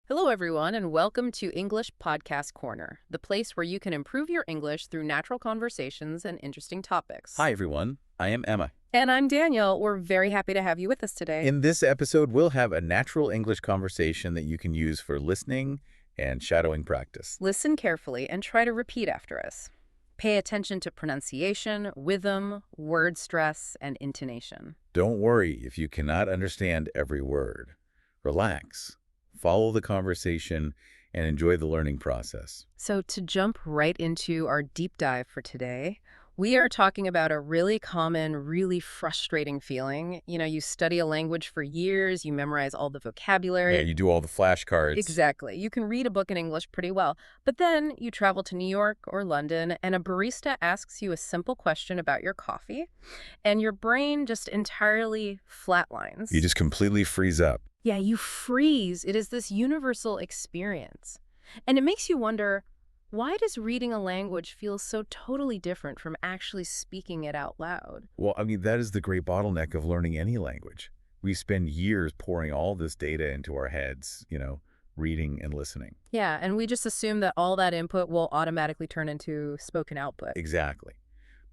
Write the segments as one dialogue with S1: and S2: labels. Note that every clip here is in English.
S1: Hello, everyone, and welcome to English Podcast Corner, the place where you can improve your English through natural conversations and interesting topics.
S2: Hi, everyone. I am Emma.
S1: And I'm Daniel. We're very happy to have you with us today.
S2: In this episode, we'll have a natural English conversation that you can use for listening and shadowing practice.
S1: Listen carefully and try to repeat after us. Pay attention to pronunciation, rhythm, word stress, and intonation.
S2: Don't worry if you cannot understand every word. Relax, follow the conversation, and enjoy the learning process.
S1: So to jump right into our deep dive for today, we are talking about a really common, really frustrating feeling. You study a language for years, you memorize all the vocabulary.
S2: Yeah, you do all the flashcards.
S1: Exactly. You can read a book in English pretty well, but then you travel to New York or London and a barista asks you a simple question about your coffee, and your brain just entirely flatlines.
S2: You just completely freeze up.
S1: Yeah, you freeze. It is this universal experience. And it makes you wonder, why does reading a language feel so totally different from actually speaking it out loud?
S2: Well, that is the great bottleneck of learning any language. We spend years pouring all this data into our heads, reading and listening.
S1: Yeah, and we just assume that all that input will automatically turn into spoken output.
S2: Exactly.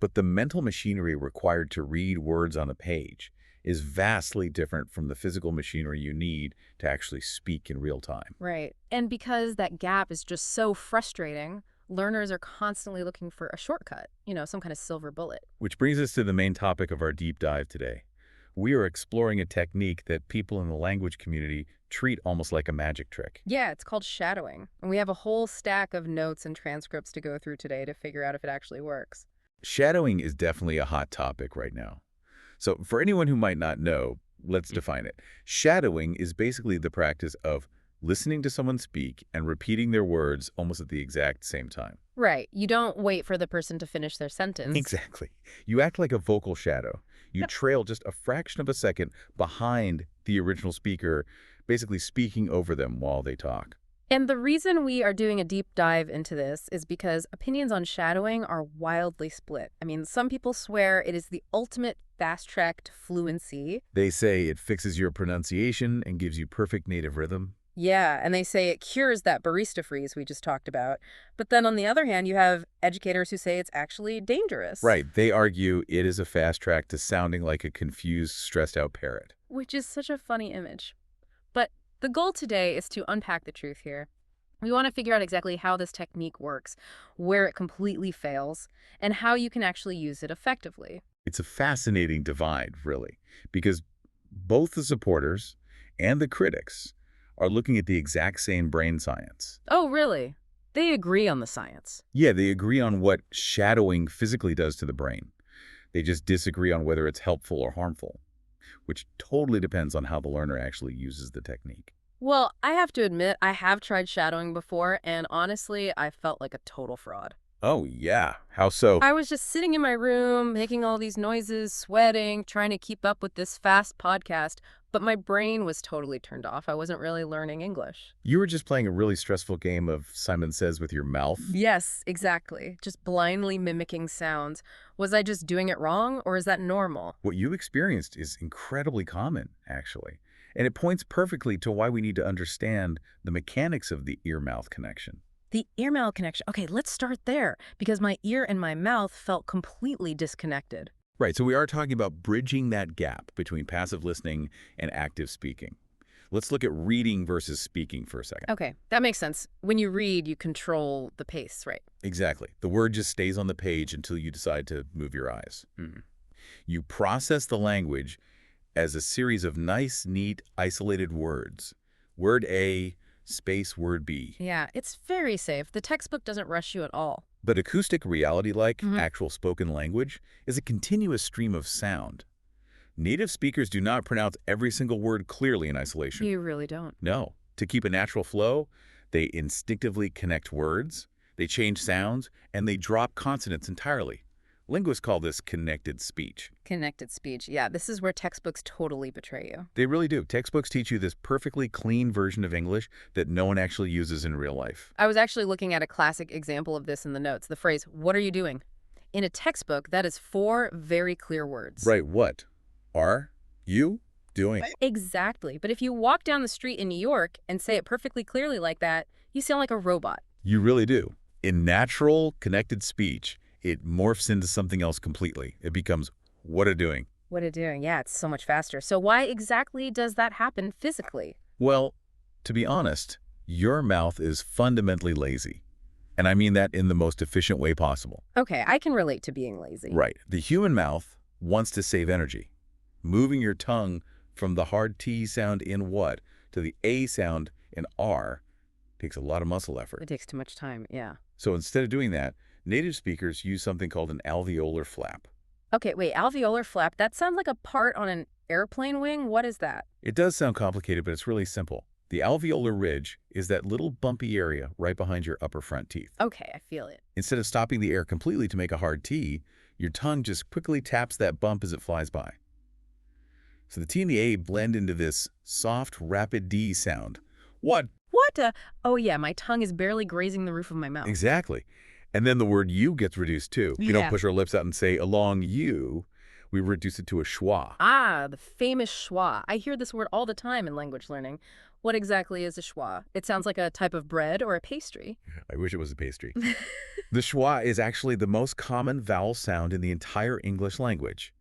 S2: But the mental machinery required to read words on a page is vastly different from the physical machinery you need to actually speak in real time.
S1: Right. And because that gap is just so frustrating, learners are constantly looking for a shortcut, some kind of silver bullet.
S2: Which brings us to the main topic of our deep dive today. We are exploring a technique that people in the language community treat almost like a magic trick.
S1: Yeah, it's called shadowing. And we have a whole stack of notes and transcripts to go through today to figure out if it actually works.
S2: Shadowing is definitely a hot topic right now. So for anyone who might not know, let's define it. Shadowing is basically the practice of listening to someone speak and repeating their words almost at the exact same time.
S1: Right. You don't wait for the person to finish their sentence.
S2: Exactly. You act like a vocal shadow. You trail just a fraction of a second behind the original speaker, basically speaking over them while they talk.
S1: And the reason we are doing a deep dive into this is because opinions on shadowing are wildly split. Some people swear it is the ultimate fast track to fluency.
S2: They say it fixes your pronunciation and gives you perfect native rhythm.
S1: Yeah, and they say it cures that barista freeze we just talked about. But then on the other hand, you have educators who say it's actually dangerous.
S2: Right. They argue it is a fast track to sounding like a confused, stressed out parrot.
S1: Which is such a funny image. But the goal today is to unpack the truth here. We want to figure out exactly how this technique works, where it completely fails, and how you can actually use it effectively.
S2: It's a fascinating divide, really, because both the supporters and the critics are looking at the exact same brain science.
S1: Oh, really? They agree on the science.
S2: Yeah, they agree on what shadowing physically does to the brain. They just disagree on whether it's helpful or harmful, which totally depends on how the learner actually uses the technique.
S1: Well, I have to admit, I have tried shadowing before, and honestly, I felt like a total fraud.
S2: Oh, yeah. How so?
S1: I was just sitting in my room, making all these noises, sweating, trying to keep up with this fast podcast, but my brain was totally turned off. I wasn't really learning English.
S2: You were just playing a really stressful game of Simon Says with your mouth?
S1: Yes, exactly. Just blindly mimicking sounds. Was I just doing it wrong, or is that normal?
S2: What you experienced is incredibly common, actually. And it points perfectly to why we need to understand the mechanics of the ear-mouth connection.
S1: The ear-mouth connection. Okay, let's start there, because my ear and my mouth felt completely disconnected.
S2: Right, so we are talking about bridging that gap between passive listening and active speaking. Let's look at reading versus speaking for a second.
S1: Okay, that makes sense. When you read, you control the pace, right?
S2: Exactly. The word just stays on the page until you decide to move your eyes. You process the language as a series of nice, neat, isolated words. Word A, space word B.
S1: Yeah, it's very safe. The textbook doesn't rush you at all.
S2: But acoustic reality, like actual spoken language, is a continuous stream of sound. Native speakers do not pronounce every single word clearly in isolation.
S1: You really don't.
S2: No. To keep a natural flow, they instinctively connect words, they change sounds, and they drop consonants entirely. Linguists call this connected speech.
S1: Connected speech. Yeah, this is where textbooks totally betray you.
S2: They really do. Textbooks teach you this perfectly clean version of English that no one actually uses in real life.
S1: I was actually looking at a classic example of this in the notes. The phrase, "What are you doing?" In a textbook, that is 4 very clear words.
S2: Right, what? Are? You? doing.
S1: Exactly. But if you walk down the street in New York and say it perfectly clearly like that, you sound like a robot.
S2: You really do. In natural, connected speech, it morphs into something else completely. It becomes, what a doing.
S1: What are you doing? Yeah, it's so much faster. So why exactly does that happen physically?
S2: Well, to be honest, your mouth is fundamentally lazy. And I mean that in the most efficient way possible.
S1: Okay, I can relate to being lazy.
S2: Right. The human mouth wants to save energy. Moving your tongue from the hard T sound in what to the A sound in R takes a lot of muscle effort.
S1: It takes too much time, yeah.
S2: So instead of doing that, native speakers use something called an alveolar flap.
S1: Okay, wait, alveolar flap, that sounds like a part on an airplane wing. What is that?
S2: It does sound complicated, but it's really simple. The alveolar ridge is that little bumpy area right behind your upper front teeth.
S1: Okay, I feel it.
S2: Instead of stopping the air completely to make a hard T, your tongue just quickly taps that bump as it flies by. So the T and the A blend into this soft, rapid D sound. What?
S1: What? Oh yeah, my tongue is barely grazing the roof of my mouth.
S2: Exactly. And then the word U gets reduced too. We don't push our lips out and say along U. We reduce it to a schwa.
S1: Ah, the famous schwa. I hear this word all the time in language learning. What exactly is a schwa? It sounds like a type of bread or a pastry.
S2: I wish it was a pastry. The schwa is actually the most common vowel sound in the entire English language,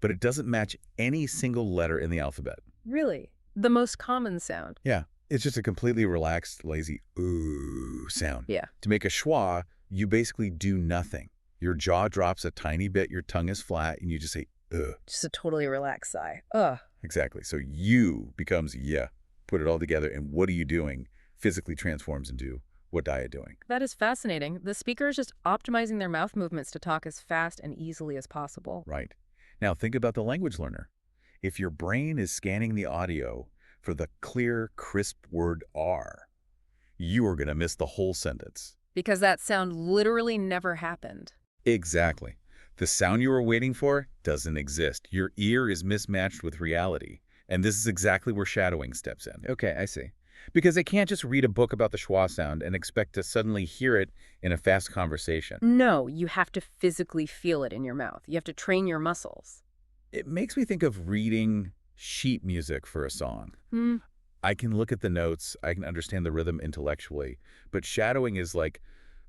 S2: but it doesn't match any single letter in the alphabet.
S1: Really? The most common sound?
S2: Yeah, it's just a completely relaxed, lazy ooh sound.
S1: Yeah.
S2: To make a schwa, you basically do nothing. Your jaw drops a tiny bit, your tongue is flat, and you just say ugh.
S1: Just a totally relaxed sigh. Ugh.
S2: Exactly. So you becomes yeah. Put it all together, and what are you doing physically transforms into what are you doing.
S1: That is fascinating. The speaker is just optimizing their mouth movements to talk as fast and easily as possible.
S2: Right. Now think about the language learner. If your brain is scanning the audio for the clear, crisp word R, you are going to miss the whole sentence.
S1: Because that sound literally never happened.
S2: Exactly. The sound you were waiting for doesn't exist. Your ear is mismatched with reality. And this is exactly where shadowing steps in. Okay, I see. Because they can't just read a book about the schwa sound and expect to suddenly hear it in a fast conversation.
S1: No, you have to physically feel it in your mouth. You have to train your muscles.
S2: It makes me think of reading sheet music for a song. I can look at the notes, I can understand the rhythm intellectually, but shadowing is like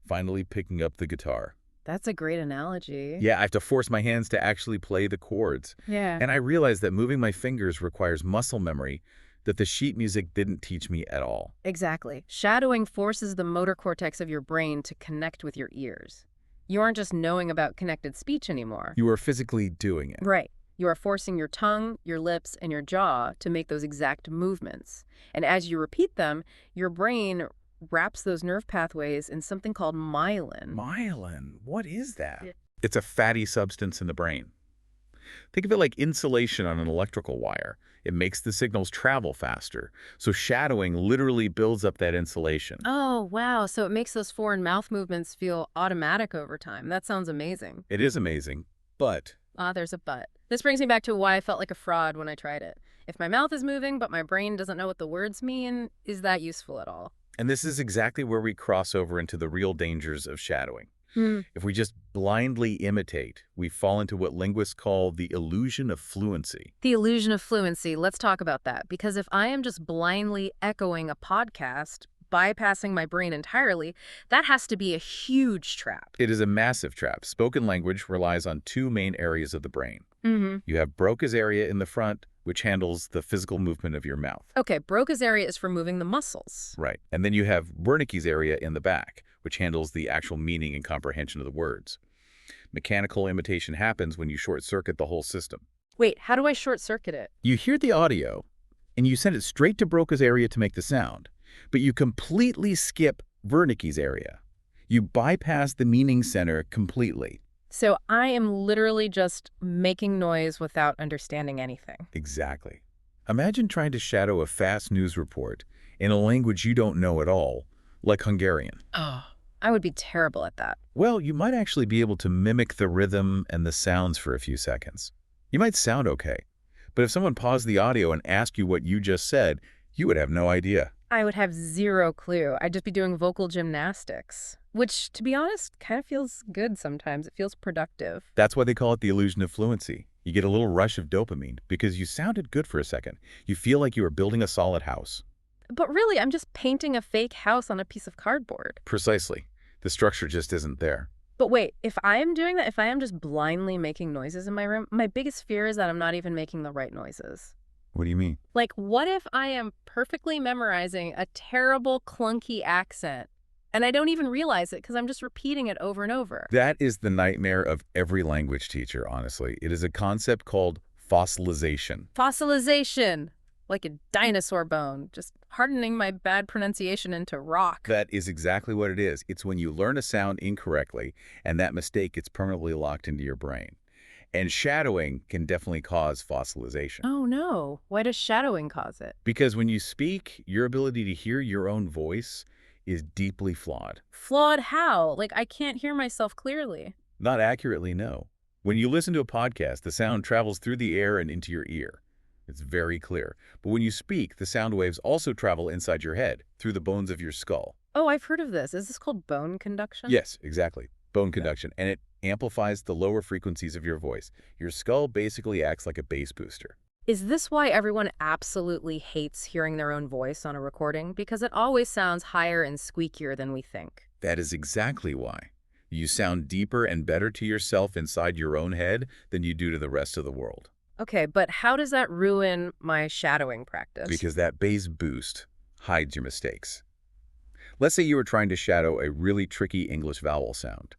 S2: finally picking up the guitar.
S1: That's a great analogy.
S2: Yeah, I have to force my hands to actually play the chords.
S1: Yeah.
S2: And I realize that moving my fingers requires muscle memory that the sheet music didn't teach me at all.
S1: Exactly. Shadowing forces the motor cortex of your brain to connect with your ears. You aren't just knowing about connected speech anymore.
S2: You are physically doing it.
S1: Right. You are forcing your tongue, your lips, and your jaw to make those exact movements. And as you repeat them, your brain wraps those nerve pathways in something called myelin.
S2: Myelin? What is that?
S1: Yeah.
S2: It's a fatty substance in the brain. Think of it like insulation on an electrical wire. It makes the signals travel faster. So shadowing literally builds up that insulation.
S1: Oh, wow. So it makes those foreign mouth movements feel automatic over time. That sounds amazing.
S2: It is amazing, but
S1: Ah, there's a but. This brings me back to why I felt like a fraud when I tried it. If my mouth is moving, but my brain doesn't know what the words mean, is that useful at all?
S2: and this is exactly where we cross over into the real dangers of shadowing. If we just blindly imitate, we fall into what linguists call the illusion of fluency.
S1: The illusion of fluency. Let's talk about that. Because if I am just blindly echoing a podcast, bypassing my brain entirely, that has to be a huge trap.
S2: It is a massive trap. Spoken language relies on two main areas of the brain.
S1: Mm-hmm.
S2: You have Broca's area in the front, which handles the physical movement of your mouth.
S1: Okay, Broca's area is for moving the muscles.
S2: Right. And then you have Wernicke's area in the back, which handles the actual meaning and comprehension of the words. Mechanical imitation happens when you short-circuit the whole system.
S1: Wait, how do I short-circuit it?
S2: You hear the audio, and you send it straight to Broca's area to make the sound, but you completely skip Wernicke's area. You bypass the meaning center completely.
S1: So I am literally just making noise without understanding anything.
S2: Exactly. Imagine trying to shadow a fast news report in a language you don't know at all, like Hungarian.
S1: Oh, I would be terrible at that.
S2: Well, you might actually be able to mimic the rhythm and the sounds for a few seconds. You might sound okay, but if someone paused the audio and asked you what you just said, you would have no idea.
S1: I would have zero clue. I'd just be doing vocal gymnastics, which, to be honest, kind of feels good sometimes. It feels productive.
S2: That's why they call it the illusion of fluency. You get a little rush of dopamine because you sounded good for a second. You feel like you are building a solid house.
S1: But really, I'm just painting a fake house on a piece of cardboard.
S2: Precisely. The structure just isn't there.
S1: But wait, if I am doing that, if I am just blindly making noises in my room, my biggest fear is that I'm not even making the right noises.
S2: What do you mean?
S1: Like, what if I am perfectly memorizing a terrible, clunky accent and I don't even realize it because I'm just repeating it over and over?
S2: That is the nightmare of every language teacher, honestly. It is a concept called fossilization.
S1: Fossilization, like a dinosaur bone, just hardening my bad pronunciation into rock.
S2: That is exactly what it is. It's when you learn a sound incorrectly, and that mistake gets permanently locked into your brain. And shadowing can definitely cause fossilization.
S1: Oh no, why does shadowing cause it?
S2: Because when you speak, your ability to hear your own voice is deeply flawed.
S1: Flawed how? Like, I can't hear myself clearly.
S2: Not accurately, no. When you listen to a podcast, the sound travels through the air and into your ear. It's very clear. But when you speak, the sound waves also travel inside your head, through the bones of your skull.
S1: Oh, I've heard of this. Is this called bone conduction?
S2: Yes, exactly. Bone conduction. And it amplifies the lower frequencies of your voice. Your skull basically acts like a bass booster.
S1: Is this why everyone absolutely hates hearing their own voice on a recording? Because it always sounds higher and squeakier than we think.
S2: That is exactly why. You sound deeper and better to yourself inside your own head than you do to the rest of the world.
S1: Okay, but how does that ruin my shadowing practice?
S2: Because that bass boost hides your mistakes. Let's say you were trying to shadow a really tricky English vowel sound.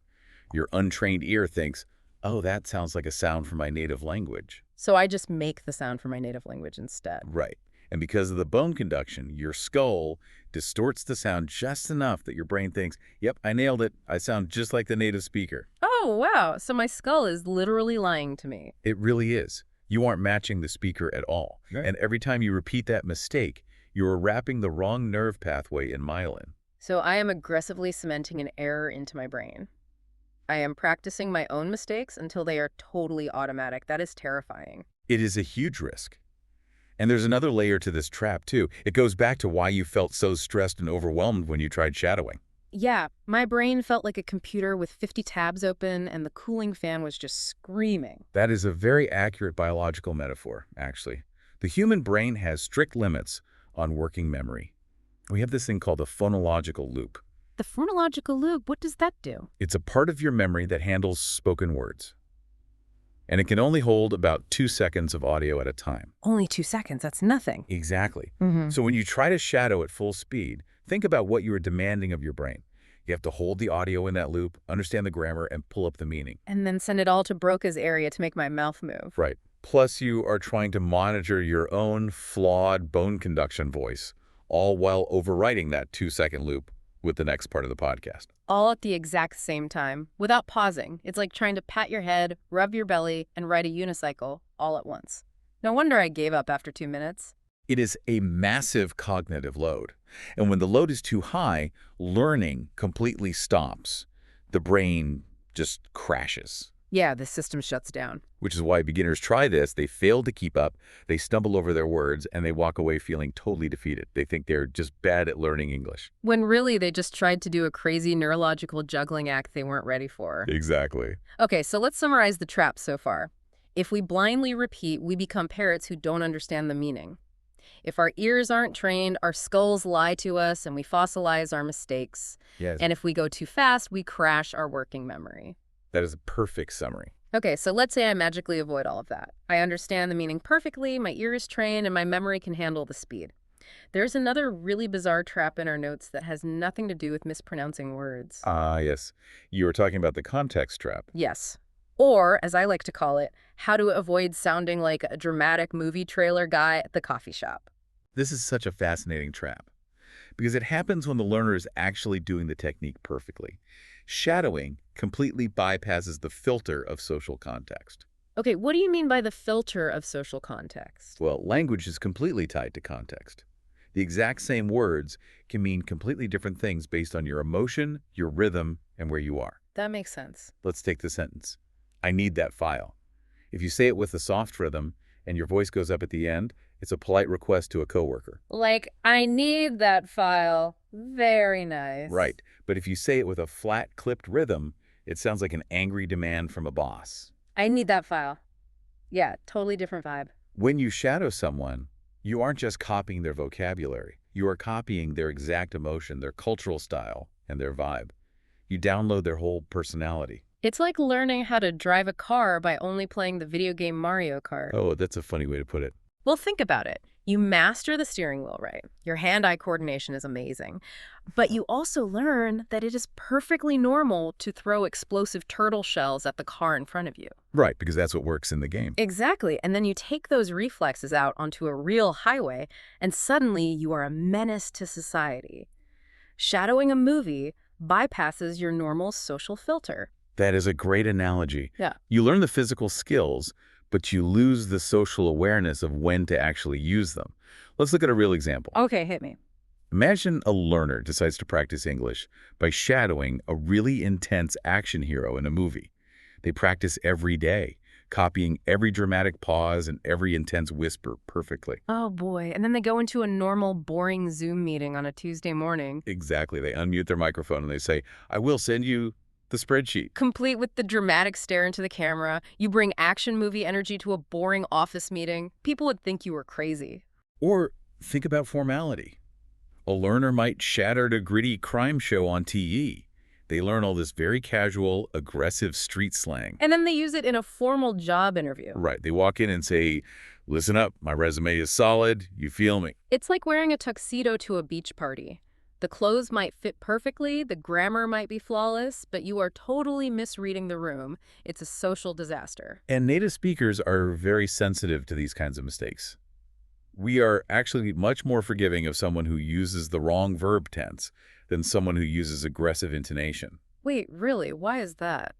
S2: Your untrained ear thinks, oh, that sounds like a sound from my native language.
S1: So I just make the sound for my native language instead.
S2: Right. And because of the bone conduction, your skull distorts the sound just enough that your brain thinks, yep, I nailed it. I sound just like the native speaker.
S1: Oh, wow. So my skull is literally lying to me.
S2: It really is. You aren't matching the speaker at all.
S1: Right.
S2: And every time you repeat that mistake, you are wrapping the wrong nerve pathway in myelin.
S1: So I am aggressively cementing an error into my brain. I am practicing my own mistakes until they are totally automatic. That is terrifying.
S2: It is a huge risk. And there's another layer to this trap, too. It goes back to why you felt so stressed and overwhelmed when you tried shadowing.
S1: Yeah, my brain felt like a computer with 50 tabs open and the cooling fan was just screaming.
S2: That is a very accurate biological metaphor, actually. The human brain has strict limits on working memory. We have this thing called the phonological loop.
S1: The phonological loop, what does that do?
S2: It's a part of your memory that handles spoken words. And it can only hold about 2 seconds of audio at a time.
S1: Only 2 seconds, that's nothing.
S2: Exactly.
S1: Mm-hmm.
S2: So when you try to shadow at full speed, think about what you are demanding of your brain. You have to hold the audio in that loop, understand the grammar, and pull up the meaning.
S1: And then send it all to Broca's area to make my mouth move.
S2: Right. Plus, you are trying to monitor your own flawed bone conduction voice, all while overwriting that 2-second loop with the next part of the podcast.
S1: All at the exact same time, without pausing. It's like trying to pat your head, rub your belly, and ride a unicycle all at once. No wonder I gave up after 2 minutes.
S2: It is a massive cognitive load. And when the load is too high, learning completely stops. The brain just crashes.
S1: Yeah, the system shuts down.
S2: Which is why beginners try this. They fail to keep up, they stumble over their words, and they walk away feeling totally defeated. They think they're just bad at learning English.
S1: When really they just tried to do a crazy neurological juggling act they weren't ready for.
S2: Exactly.
S1: Okay, so let's summarize the trap so far. If we blindly repeat, we become parrots who don't understand the meaning. If our ears aren't trained, our skulls lie to us and we fossilize our mistakes.
S2: Yes.
S1: And if we go too fast, we crash our working memory.
S2: That is a perfect summary.
S1: Okay, so let's say I magically avoid all of that. I understand the meaning perfectly, my ear is trained, and my memory can handle the speed. There's another really bizarre trap in our notes that has nothing to do with mispronouncing words.
S2: Yes. You were talking about the context trap.
S1: Yes. Or, as I like to call it, how to avoid sounding like a dramatic movie trailer guy at the coffee shop.
S2: This is such a fascinating trap because it happens when the learner is actually doing the technique perfectly. Shadowing completely bypasses the filter of social context.
S1: Okay, what do you mean by the filter of social context?
S2: Well, language is completely tied to context. The exact same words can mean completely different things based on your emotion, your rhythm, and where you are.
S1: That makes sense.
S2: Let's take the sentence. I need that file. If you say it with a soft rhythm and your voice goes up at the end, it's a polite request to a coworker.
S1: Like, I need that file. Very nice.
S2: Right. But if you say it with a flat, clipped rhythm, it sounds like an angry demand from a boss.
S1: I need that file. Yeah, totally different vibe.
S2: When you shadow someone, you aren't just copying their vocabulary. You are copying their exact emotion, their cultural style, and their vibe. You download their whole personality.
S1: It's like learning how to drive a car by only playing the video game Mario Kart.
S2: Oh, that's a funny way to put it.
S1: Well, think about it. You master the steering wheel, right? Your hand-eye coordination is amazing. But you also learn that it is perfectly normal to throw explosive turtle shells at the car in front of you.
S2: Right, because that's what works in the game.
S1: Exactly. And then you take those reflexes out onto a real highway, and suddenly you are a menace to society. Shadowing a movie bypasses your normal social filter.
S2: That is a great analogy.
S1: Yeah.
S2: You learn the physical skills, but you lose the social awareness of when to actually use them. Let's look at a real example.
S1: Okay, hit me.
S2: Imagine a learner decides to practice English by shadowing a really intense action hero in a movie. They practice every day, copying every dramatic pause and every intense whisper perfectly.
S1: Oh boy. And then they go into a normal, boring Zoom meeting on a Tuesday morning,
S2: Exactly. They unmute their microphone and they say, I will send you the spreadsheet.
S1: complete with the dramatic stare into the camera. You bring action movie energy to a boring office meeting. People would think you were crazy.
S2: Or think about formality. A learner might shatter a gritty crime show on TE. They learn all this very casual, aggressive street slang.
S1: And then they use it in a formal job interview.
S2: Right. They walk in and say, listen up, my resume is solid, you feel me.
S1: It's like wearing a tuxedo to a beach party. The clothes might fit perfectly, the grammar might be flawless, but you are totally misreading the room. It's a social disaster.
S2: And native speakers are very sensitive to these kinds of mistakes. We are actually much more forgiving of someone who uses the wrong verb tense than someone who uses aggressive intonation.
S1: Wait, really? Why is that?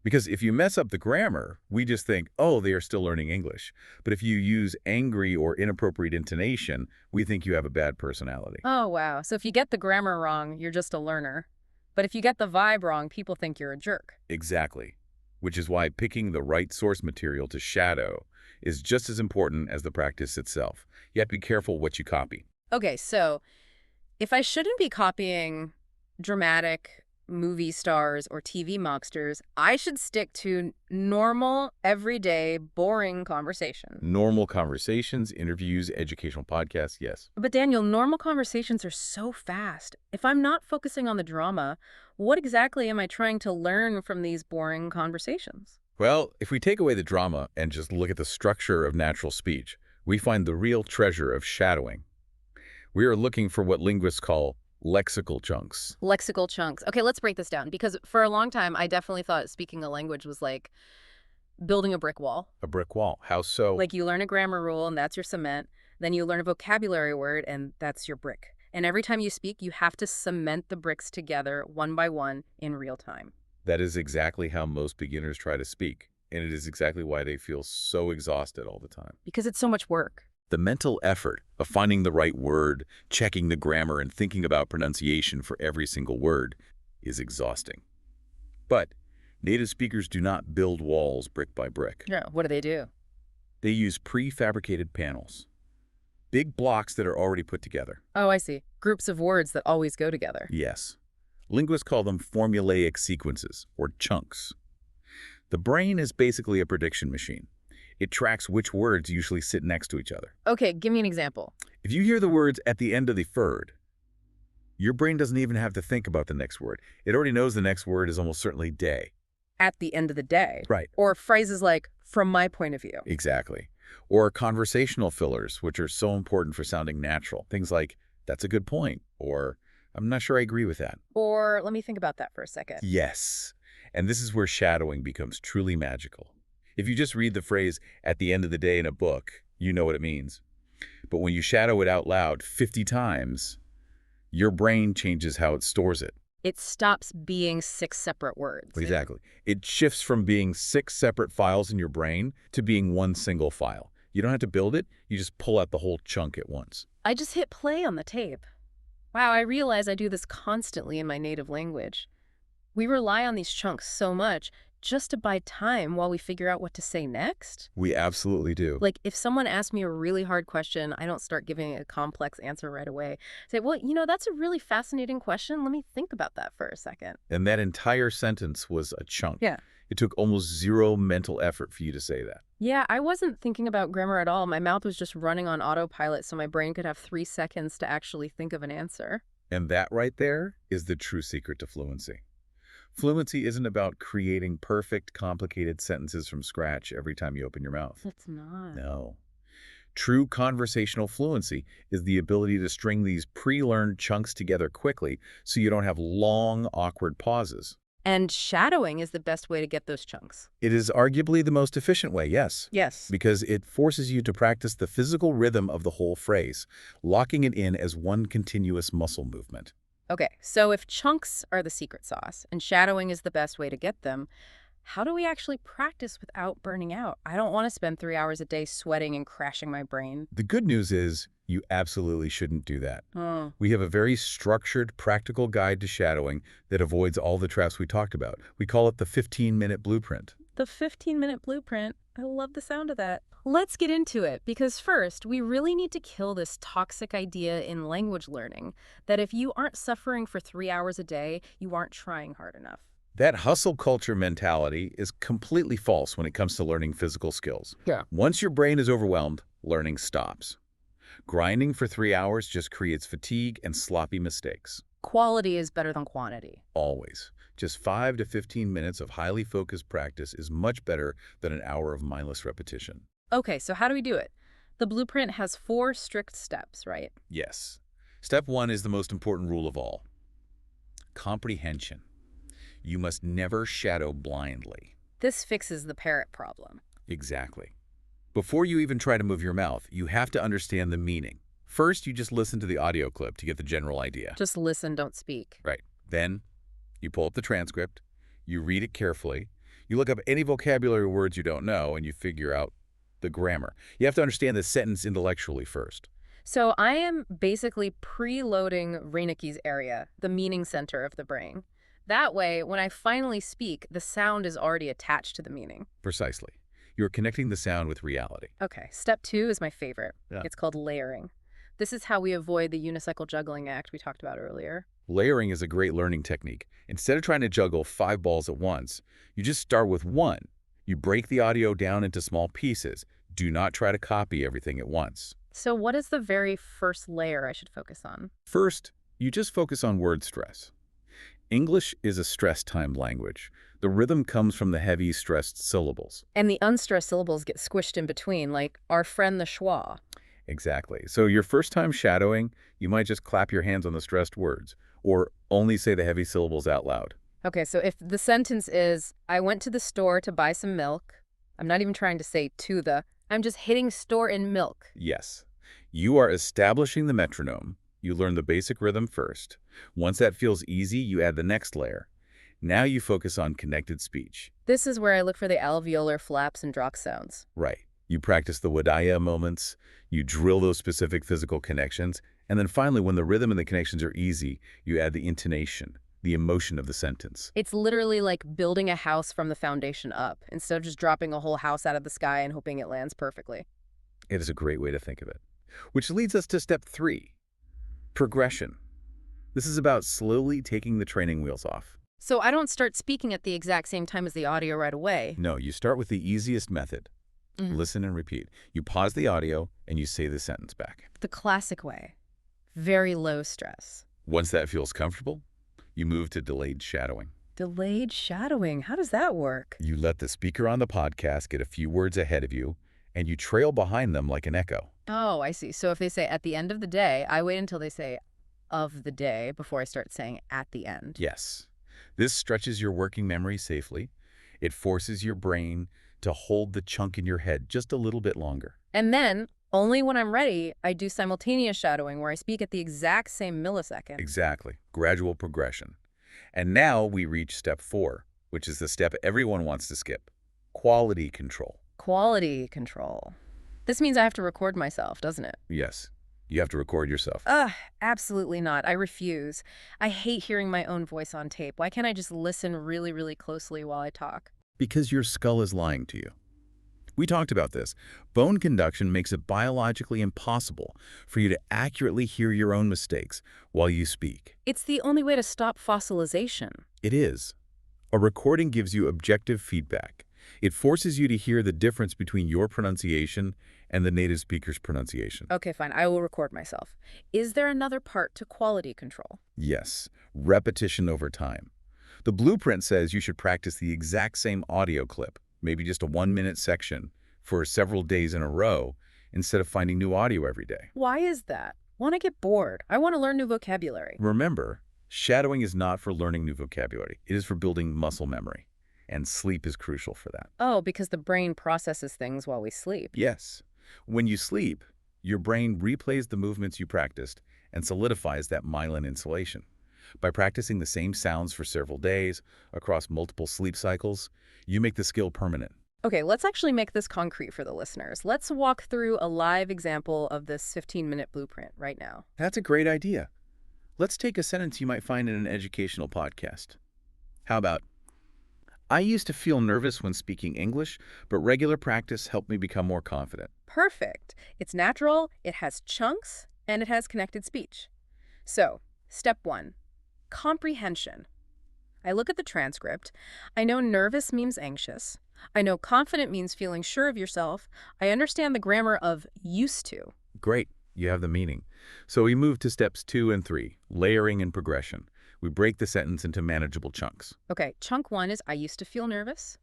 S2: Because if you mess up the grammar, we just think, oh, they are still learning English. But if you use angry or inappropriate intonation, we think you have a bad personality.
S1: Oh, wow. So if you get the grammar wrong, you're just a learner. But if you get the vibe wrong, people think you're a jerk.
S2: Exactly. Which is why picking the right source material to shadow is just as important as the practice itself. You have to be careful what you copy.
S1: Okay, so if I shouldn't be copying dramatic movie stars or TV monsters, I should stick to normal, everyday, boring conversation.
S2: Normal conversations, interviews, educational podcasts, yes.
S1: But Daniel, normal conversations are so fast. If I'm not focusing on the drama, what exactly am I trying to learn from these boring conversations?
S2: Well, if we take away the drama and just look at the structure of natural speech, we find the real treasure of shadowing. We are looking for what linguists call lexical chunks.
S1: Lexical chunks. Okay, let's break this down, because for a long time, I definitely thought speaking a language was like building a brick wall.
S2: A brick wall. How so?
S1: Like you learn a grammar rule and that's your cement. Then you learn a vocabulary word and that's your brick. And every time you speak, you have to cement the bricks together one by one in real time.
S2: That is exactly how most beginners try to speak, and it is exactly why they feel so exhausted all the time.
S1: Because it's so much work.
S2: The mental effort of finding the right word, checking the grammar, and thinking about pronunciation for every single word is exhausting. But native speakers do not build walls brick by brick.
S1: Yeah, what do they do?
S2: They use prefabricated panels, big blocks that are already put together.
S1: Oh, I see. Groups of words that always go together.
S2: Yes. Linguists call them formulaic sequences, or chunks. The brain is basically a prediction machine. It tracks which words usually sit next to each other.
S1: Okay, give me an example.
S2: If you hear the words at the end of the third, your brain doesn't even have to think about the next word. It already knows the next word is almost certainly day.
S1: At the end of the day.
S2: Right.
S1: Or phrases like, from my point of view.
S2: Exactly. Or conversational fillers, which are so important for sounding natural. Things like, that's a good point, or I'm not sure I agree with that.
S1: Or let me think about that for a second.
S2: Yes. And this is where shadowing becomes truly magical. If you just read the phrase at the end of the day in a book, you know what it means. But when you shadow it out loud 50 times, your brain changes how it stores it.
S1: It stops being 6 separate words.
S2: Exactly. It shifts from being 6 separate files in your brain to being one single file. You don't have to build it. You just pull out the whole chunk at once.
S1: I just hit play on the tape. Wow, I realize I do this constantly in my native language. We rely on these chunks so much just to buy time while we figure out what to say next.
S2: We absolutely do.
S1: Like, if someone asks me a really hard question, I don't start giving a complex answer right away. Say, well, that's a really fascinating question. Let me think about that for a second.
S2: And that entire sentence was a chunk.
S1: Yeah.
S2: It took almost zero mental effort for you to say that.
S1: Yeah, I wasn't thinking about grammar at all. My mouth was just running on autopilot so my brain could have 3 seconds to actually think of an answer.
S2: And that right there is the true secret to fluency. Fluency isn't about creating perfect, complicated sentences from scratch every time you open your mouth.
S1: It's not.
S2: No. True conversational fluency is the ability to string these pre-learned chunks together quickly so you don't have long, awkward pauses.
S1: And shadowing is the best way to get those chunks.
S2: It is arguably the most efficient way, yes,
S1: Yes.
S2: because it forces you to practice the physical rhythm of the whole phrase, locking it in as one continuous muscle movement.
S1: Okay, so if chunks are the secret sauce and shadowing is the best way to get them, how do we actually practice without burning out? I don't want to spend 3 hours a day sweating and crashing my brain.
S2: The good news is you absolutely shouldn't do that.
S1: Oh,
S2: We have a very structured, practical guide to shadowing that avoids all the traps we talked about. We call it the 15-minute blueprint.
S1: the 15-minute blueprint. I love the sound of that. Let's get into it, because first, we really need to kill this toxic idea in language learning that if you aren't suffering for 3 hours a day, you aren't trying hard enough.
S2: That hustle culture mentality is completely false when it comes to learning physical skills.
S1: Yeah.
S2: Once your brain is overwhelmed, learning stops. Grinding for 3 hours just creates fatigue and sloppy mistakes.
S1: Quality is better than quantity.
S2: Always. Just 5 to 15 minutes of highly focused practice is much better than an hour of mindless repetition.
S1: Okay, so how do we do it? The blueprint has 4 strict steps, right?
S2: Yes. Step 1 is the most important rule of all. Comprehension. You must never shadow blindly.
S1: This fixes the parrot problem.
S2: Exactly. Before you even try to move your mouth, you have to understand the meaning. First, you just listen to the audio clip to get the general idea.
S1: Just listen, don't speak.
S2: Right. Then, you pull up the transcript, you read it carefully, you look up any vocabulary words you don't know, and you figure out the grammar. You have to understand the sentence intellectually first.
S1: So I am basically preloading Reinicke's area, the meaning center of the brain. That way, when I finally speak, the sound is already attached to the meaning.
S2: Precisely. You're connecting the sound with reality.
S1: Okay, step 2 is my favorite.
S2: Yeah.
S1: It's called layering. This is how we avoid the unicycle juggling act we talked about earlier.
S2: Layering is a great learning technique. Instead of trying to juggle 5 balls at once, you just start with one. You break the audio down into small pieces. Do not try to copy everything at once.
S1: So what is the very first layer I should focus on?
S2: First, you just focus on word stress. English is a stress-timed language. The rhythm comes from the heavy, stressed syllables.
S1: And the unstressed syllables get squished in between, like our friend the schwa.
S2: Exactly. So your first time shadowing, you might just clap your hands on the stressed words, or only say the heavy syllables out loud.
S1: Okay, so if the sentence is, I went to the store to buy some milk, I'm not even trying to say I'm just hitting store in milk.
S2: Yes. You are establishing the metronome. You learn the basic rhythm first. Once that feels easy, you add the next layer. Now you focus on connected speech.
S1: This is where I look for the alveolar flaps and drop sounds.
S2: Right. You practice the wadaya moments, you drill those specific physical connections, and then finally, when the rhythm and the connections are easy, you add the intonation, the emotion of the sentence.
S1: It's literally like building a house from the foundation up, instead of just dropping a whole house out of the sky and hoping it lands perfectly.
S2: It is a great way to think of it. Which leads us to step 3, progression. This is about slowly taking the training wheels off.
S1: So I don't start speaking at the exact same time as the audio right away.
S2: No, you start with the easiest method. Listen and repeat. You pause the audio and you say the sentence back.
S1: The classic way. Very low stress.
S2: Once that feels comfortable, you move to delayed shadowing.
S1: Delayed shadowing. How does that work?
S2: You let the speaker on the podcast get a few words ahead of you, and you trail behind them like an echo.
S1: Oh, I see. So if they say at the end of the day, I wait until they say of the day before I start saying at the end.
S2: Yes. This stretches your working memory safely. It forces your brain to hold the chunk in your head just a little bit longer.
S1: And then, only when I'm ready, I do simultaneous shadowing where I speak at the exact same millisecond.
S2: Exactly. Gradual progression. And now we reach step 4, which is the step everyone wants to skip. Quality control.
S1: Quality control. This means I have to record myself, doesn't it?
S2: Yes. You have to record yourself.
S1: Ugh, absolutely not. I refuse. I hate hearing my own voice on tape. Why can't I just listen really, really closely while I talk?
S2: Because your skull is lying to you. We talked about this. Bone conduction makes it biologically impossible for you to accurately hear your own mistakes while you speak.
S1: It's the only way to stop fossilization.
S2: It is. A recording gives you objective feedback. It forces you to hear the difference between your pronunciation and the native speaker's pronunciation.
S1: Okay, fine. I will record myself. Is there another part to quality control?
S2: Yes, repetition over time. The blueprint says you should practice the exact same audio clip, maybe just a 1-minute section, for several days in a row instead of finding new audio every day.
S1: Why is that? When I get bored, I want to learn new vocabulary.
S2: Remember, shadowing is not for learning new vocabulary. It is for building muscle memory, and sleep is crucial for that.
S1: Oh, because the brain processes things while we sleep.
S2: Yes, when you sleep, your brain replays the movements you practiced and solidifies that myelin insulation. By practicing the same sounds for several days across multiple sleep cycles, you make the skill permanent.
S1: Okay, let's actually make this concrete for the listeners. Let's walk through a live example of this 15-minute blueprint right now.
S2: That's a great idea. Let's take a sentence you might find in an educational podcast. How about, I used to feel nervous when speaking English, but regular practice helped me become more confident.
S1: Perfect. It's natural, it has chunks, and it has connected speech. So, step 1, comprehension. I look at the transcript. I know nervous means anxious. I know confident means feeling sure of yourself. I understand the grammar of used to.
S2: Great, you have the meaning. So we move to steps 2 and 3, layering and progression. We break the sentence into manageable chunks.
S1: Okay, chunk 1 is I used to feel nervous.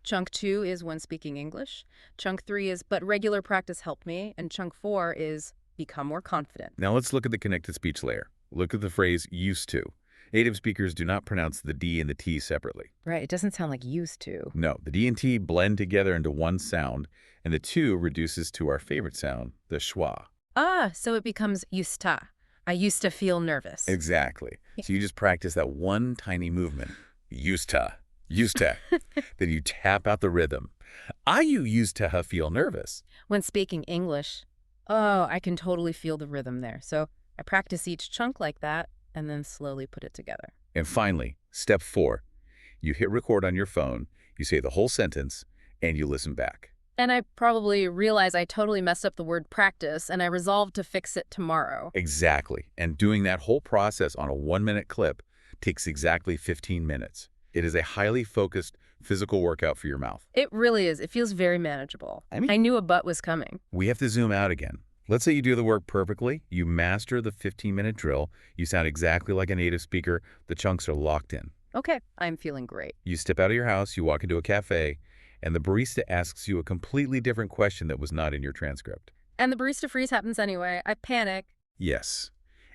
S1: Chunk 2 is when speaking English. Chunk 3 is but regular practice helped me. And chunk 4 is become more confident.
S2: Now let's look at the connected speech layer. Look at the phrase used to. Native speakers do not pronounce the D and the T separately.
S1: Right, it doesn't sound like used to.
S2: No, the D and T blend together into one sound, and the 2 reduces to our favorite sound, the schwa.
S1: Ah, so it becomes yusta. I used to feel nervous.
S2: Exactly. So you just practice that one tiny movement, used to. Then you tap out the rhythm. I used to feel nervous.
S1: When speaking English, oh, I can totally feel the rhythm there. So I practice each chunk like that and then slowly put it together.
S2: And finally, step 4. You hit record on your phone, you say the whole sentence, and you listen back.
S1: And I probably realize I totally messed up the word practice, and I resolved to fix it tomorrow.
S2: Exactly. And doing that whole process on a 1-minute clip takes exactly 15 minutes. It is a highly focused physical workout for your mouth.
S1: It really is. It feels very manageable. I knew a butt was coming.
S2: We have to zoom out again. Let's say you do the work perfectly, you master the 15-minute drill, you sound exactly like a native speaker, the chunks are locked in.
S1: Okay, I'm feeling great.
S2: You step out of your house, you walk into a cafe, and the barista asks you a completely different question that was not in your transcript.
S1: And the barista freeze happens anyway. I panic.
S2: Yes.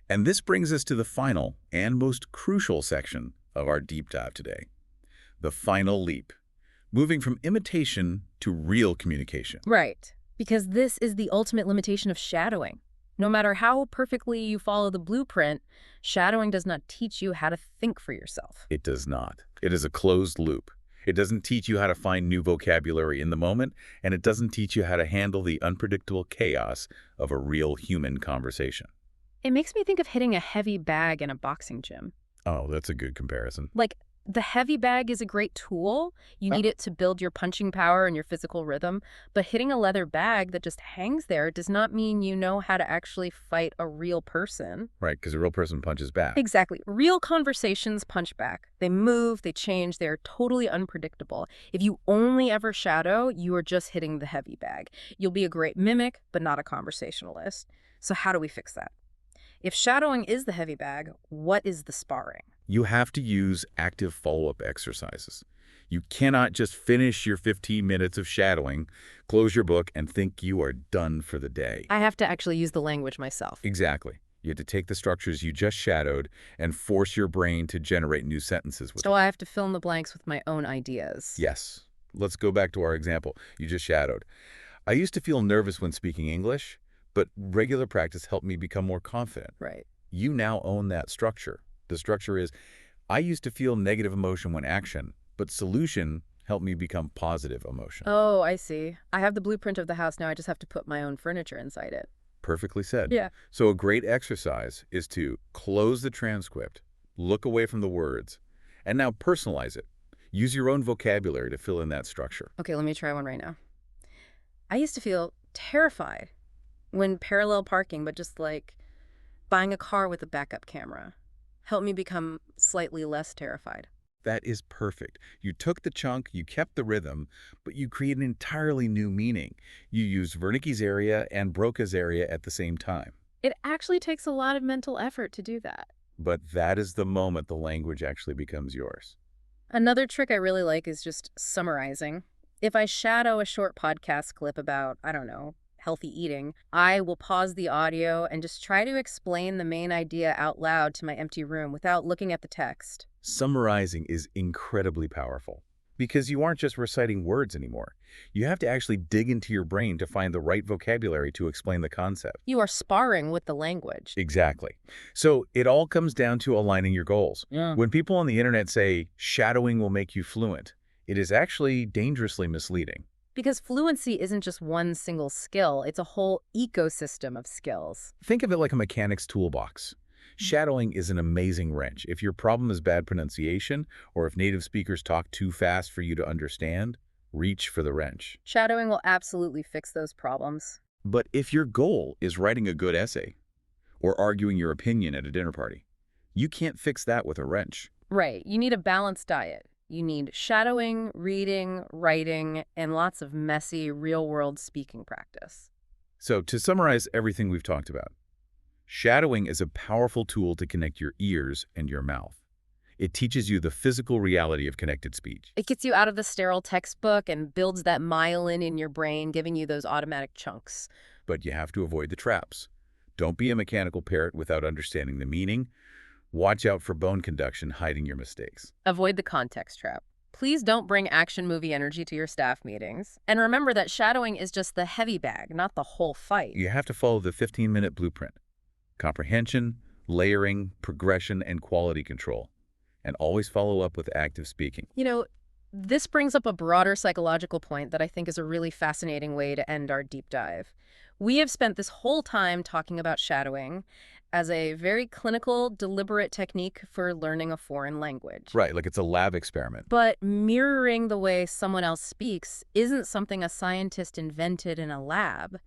S2: And this brings us to the final and most crucial section of our deep dive today. The final leap. Moving from imitation to real communication.
S1: Right. Because this is the ultimate limitation of shadowing. No matter how perfectly you follow the blueprint, shadowing does not teach you how to think for yourself.
S2: It does not. It is a closed loop. It doesn't teach you how to find new vocabulary in the moment, and it doesn't teach you how to handle the unpredictable chaos of a real human conversation.
S1: It makes me think of hitting a heavy bag in a boxing gym.
S2: Oh, that's a good comparison.
S1: Like, the heavy bag is a great tool. You need it to build your punching power and your physical rhythm. But hitting a leather bag that just hangs there does not mean you know how to actually fight a real person.
S2: Right, because a real person punches back.
S1: Exactly. Real conversations punch back. They move, they change, they're totally unpredictable. If you only ever shadow, you are just hitting the heavy bag. You'll be a great mimic, but not a conversationalist. So how do we fix that? If shadowing is the heavy bag, what is the sparring?
S2: You have to use active follow-up exercises. You cannot just finish your 15 minutes of shadowing, close your book, and think you are done for the day.
S1: I have to actually use the language myself.
S2: Exactly. You have to take the structures you just shadowed and force your brain to generate new sentences with
S1: So I have to fill in the blanks with my own ideas.
S2: Yes. Let's go back to our example you just shadowed. I used to feel nervous when speaking English, but regular practice helped me become more confident.
S1: Right.
S2: You now own that structure. The structure is, I used to feel negative emotion when action, but solution helped me become positive emotion.
S1: Oh, I see. I have the blueprint of the house now. I just have to put my own furniture inside it.
S2: Perfectly said.
S1: Yeah.
S2: So a great exercise is to close the transcript, look away from the words, and now personalize it. Use your own vocabulary to fill in that structure.
S1: Okay, let me try one right now. I used to feel terrified when parallel parking, but just like buying a car with a backup camera helped me become slightly less terrified.
S2: That is perfect. You took the chunk, you kept the rhythm, but you create an entirely new meaning. You used Wernicke's area and Broca's area at the same time.
S1: It actually takes a lot of mental effort to do that.
S2: But that is the moment the language actually becomes yours.
S1: Another trick I really like is just summarizing. If I shadow a short podcast clip about, I don't know, healthy eating, I will pause the audio and just try to explain the main idea out loud to my empty room without looking at the text.
S2: Summarizing is incredibly powerful because you aren't just reciting words anymore. You have to actually dig into your brain to find the right vocabulary to explain the concept.
S1: You are sparring with the language.
S2: Exactly. So it all comes down to aligning your goals.
S1: Yeah.
S2: When people on the internet say shadowing will make you fluent, it is actually dangerously misleading.
S1: Because fluency isn't just one single skill, it's a whole ecosystem of skills.
S2: Think of it like a mechanic's toolbox. Shadowing is an amazing wrench. If your problem is bad pronunciation, or if native speakers talk too fast for you to understand, reach for the wrench.
S1: Shadowing will absolutely fix those problems.
S2: But if your goal is writing a good essay, or arguing your opinion at a dinner party, you can't fix that with a wrench.
S1: Right, you need a balanced diet. You need shadowing, reading, writing, and lots of messy, real-world speaking practice.
S2: So to summarize everything we've talked about, shadowing is a powerful tool to connect your ears and your mouth. It teaches you the physical reality of connected speech.
S1: It gets you out of the sterile textbook and builds that myelin in your brain, giving you those automatic chunks.
S2: But you have to avoid the traps. Don't be a mechanical parrot without understanding the meaning. Watch out for bone conduction hiding your mistakes.
S1: Avoid the context trap. Please don't bring action movie energy to your staff meetings. And remember that shadowing is just the heavy bag, not the whole fight.
S2: You have to follow the 15-minute blueprint. Comprehension, layering, progression, and quality control. And always follow up with active speaking.
S1: You know, this brings up a broader psychological point that I think is a really fascinating way to end our deep dive. We have spent this whole time talking about shadowing as a very clinical, deliberate technique for learning a foreign language.
S2: Right, like it's a lab experiment.
S1: But mirroring the way someone else speaks isn't something a scientist invented in a lab.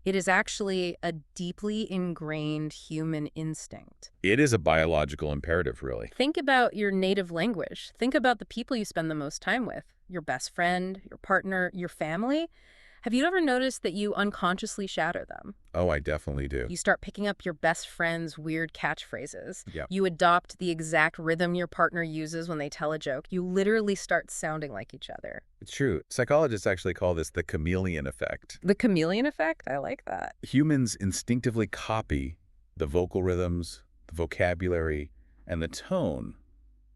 S1: It is actually a deeply ingrained human instinct.
S2: It is a biological imperative, really.
S1: Think about your native language. Think about the people you spend the most time with. Your best friend, your partner, your family. Have you ever noticed that you unconsciously shadow them?
S2: Oh, I definitely do.
S1: You start picking up your best friend's weird catchphrases.
S2: Yep.
S1: You adopt the exact rhythm your partner uses when they tell a joke. You literally start sounding like each other.
S2: It's true. Psychologists actually call this the chameleon effect.
S1: The chameleon effect? I like that.
S2: Humans instinctively copy the vocal rhythms, the vocabulary, and the tone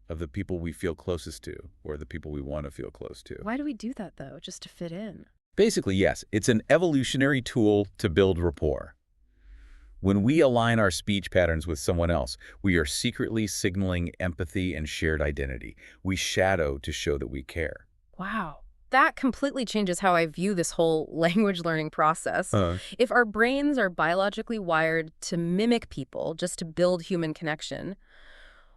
S2: of the people we feel closest to, or the people we want to feel close to.
S1: Why do we do that, though? Just to fit in?
S2: Basically, yes, it's an evolutionary tool to build rapport. When we align our speech patterns with someone else, we are secretly signaling empathy and shared identity. We shadow to show that we care.
S1: Wow. That completely changes how I view this whole language learning process. If our brains are biologically wired to mimic people just to build human connection,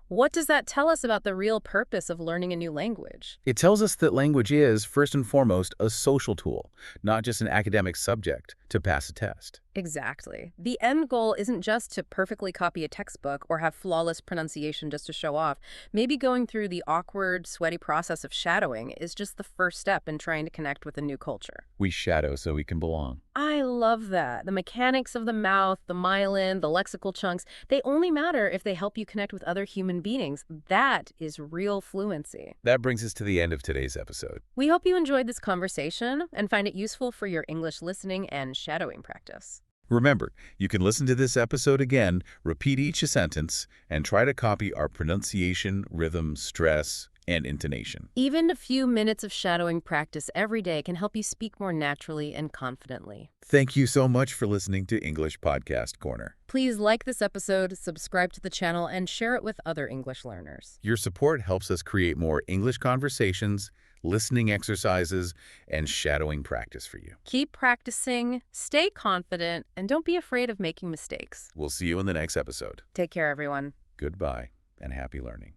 S1: what does that tell us about the real purpose of learning a new language?
S2: It tells us that language is, first and foremost, a social tool, not just an academic subject to pass a test.
S1: Exactly. The end goal isn't just to perfectly copy a textbook or have flawless pronunciation just to show off. Maybe going through the awkward, sweaty process of shadowing is just the first step in trying to connect with a new culture.
S2: We shadow so we can belong.
S1: I love that. The mechanics of the mouth, the myelin, the lexical chunks, they only matter if they help you connect with other human beings. That is real fluency.
S2: That brings us to the end of today's episode.
S1: We hope you enjoyed this conversation and find it useful for your English listening and shadowing practice.
S2: Remember, you can listen to this episode again, repeat each sentence, and try to copy our pronunciation, rhythm, stress, and intonation.
S1: Even a few minutes of shadowing practice every day can help you speak more naturally and confidently.
S2: Thank you so much for listening to English Podcast Corner.
S1: Please like this episode, subscribe to the channel, and share it with other English learners.
S2: Your support helps us create more English conversations, listening exercises, and shadowing practice for you.
S1: Keep practicing, stay confident, and don't be afraid of making mistakes.
S2: We'll see you in the next episode.
S1: Take care, everyone.
S2: Goodbye, and happy learning.